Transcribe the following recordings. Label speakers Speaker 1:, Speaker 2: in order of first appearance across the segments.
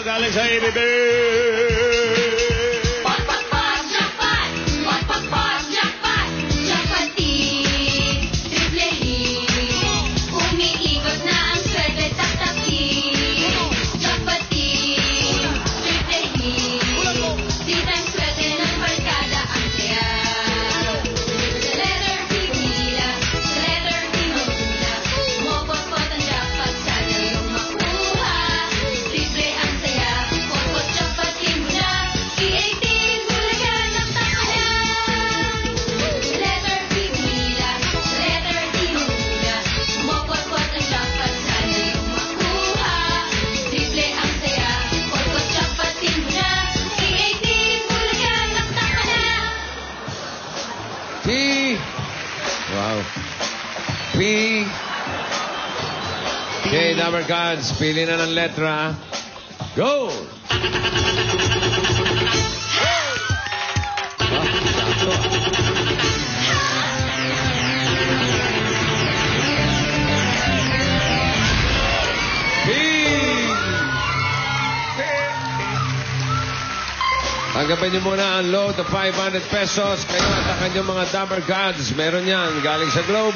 Speaker 1: Galing sa ABB!
Speaker 2: Wow. P. Okay, number cards. Pili na ng letra. Go! Tanggapin niyo muna ang load of 500 pesos. Kayo at ang kanyang mga number cards. Meron yan galing sa Globe.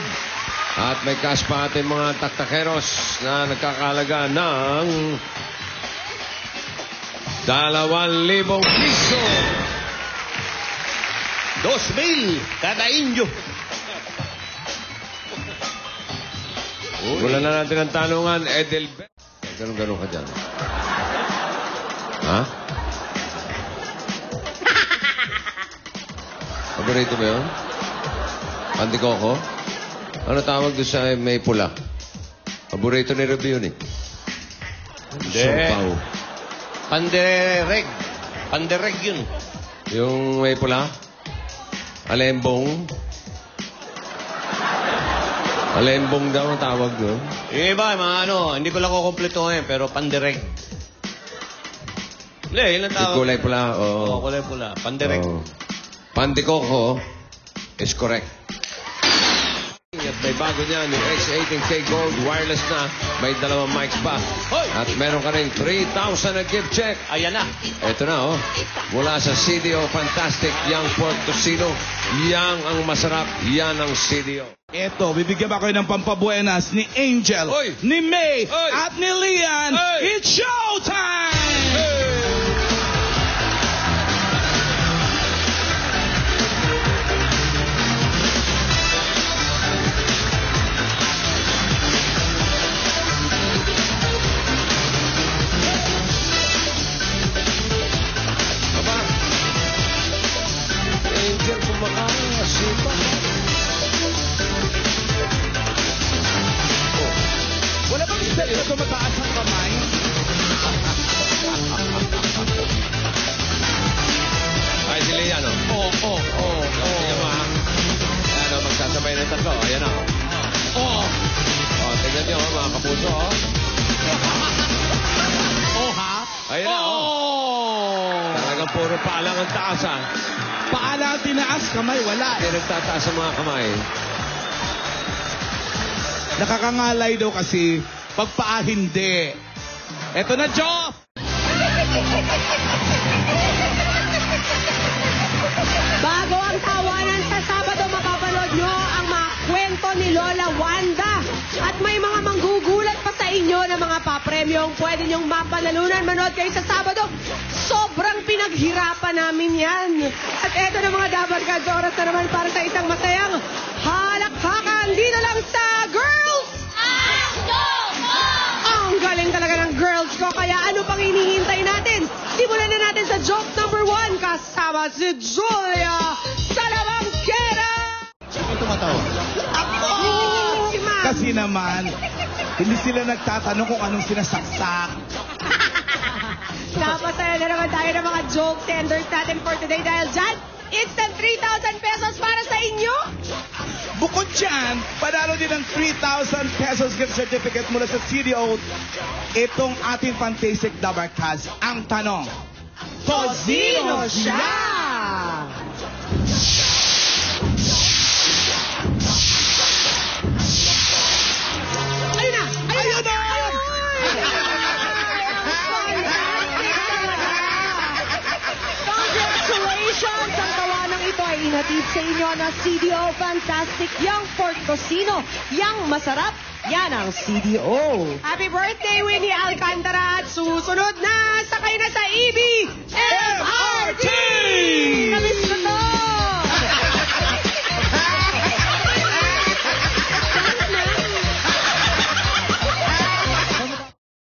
Speaker 2: At may cash pa ating mga taktakeros na nagkakalaga ng 2,000 piso.
Speaker 1: 2,000 kada inyo.
Speaker 2: Wala na natin ang tanungan. Edelbert. Ganun ka dyan. Ha? Paborito mo yun? Pandikoko? Ano tawag doon sa may pula? Paborito ni Ruby yun eh.
Speaker 1: Hindi.
Speaker 2: Sopaw.
Speaker 1: Pandereg. Pandereg yun.
Speaker 2: Yung may pula? Alembong? Alembong daw ang tawag doon.
Speaker 1: Yung iba, mga ano, hindi ko lang kukumpletuhin, pero pandereg. Hindi, yun ang tawag.
Speaker 2: Kulay pula.
Speaker 1: Oo, kulay pula. Pandereg.
Speaker 2: Oh. Pandikoko is correct. At may bago niyan, yung X18K Gold wireless na. May 2 mics pa.
Speaker 1: Hoy!
Speaker 2: At meron ka rin 3,000 na gift check.
Speaker 1: Ayan na.
Speaker 2: Ito na, oh. Mula sa CDO Fantastic Young Pork Tocino. Yang ang masarap. Yan ang CDO.
Speaker 3: Eto, bibigyan ba kayo ng pampabuenas ni Angel,
Speaker 2: Oy!
Speaker 3: ni May,
Speaker 2: Oy!
Speaker 3: at ni Lian.
Speaker 2: Oy!
Speaker 3: It's showtime!
Speaker 2: Aba, Angel, kumakasipa.
Speaker 3: Wala bang step na tumataas ang kamay?
Speaker 2: Ay, si Lian, oh. Sige mo, ha? Ayan, oh, magsasabay ng tatlo. Ayan, oh. Oh, tingnan niyo, oh, mga kapuso, oh.
Speaker 3: Ha?
Speaker 2: Ayan na, oh. Talagang puro paalang ang taas, ha?
Speaker 3: Paala ang tinaas, kamay wala.
Speaker 2: Hindi nagtataas ang mga kamay.
Speaker 3: Nakakangalay daw kasi pag paa hindi. Eto na, Joff!
Speaker 4: Bago ang tawanan sa Sabado, mapapanood nyo ang mga kwento ni Lola Wanda. At may mga manggugulat pa sa inyo na mga papremyo. premyong pwede niyong mapanalunan. Manood kayo sa Sabado. Sobrang pinaghirapan namin yan. At eto na mga Dabarkads, oras na naman para sa isang masayang halakhakan dito lang sa Girls! Ang galing talaga ng girls ko, kaya ano pang hinihintay natin? Simulan na natin sa joke number 1 kasama si Julia Salabangkera!
Speaker 1: Sino tumatawa?
Speaker 4: Ako! Si Ma'am.
Speaker 3: Kasi naman, hindi sila nagtatanong kung anong sinasaksak.
Speaker 4: Napasaya na naman tayo ng mga joke tenders natin for today dahil dyan, instant 3,000 pesos para sa inyo!
Speaker 3: Bukod dyan, panalo din ng 3,000 pesos gift certificate mula sa CDO. Itong ating Fantastic Dabarkads. Ang tanong, Tozino siya!
Speaker 4: Ayun na!
Speaker 3: Ayun na!
Speaker 4: Congratulations! Ang tawanang ito ay inatid sa inyo na CDO Fantastic Young Pork Tocino. Yang masarap, yan ang CDO. Happy birthday, Winnie Alcantara! At susunod na, sakay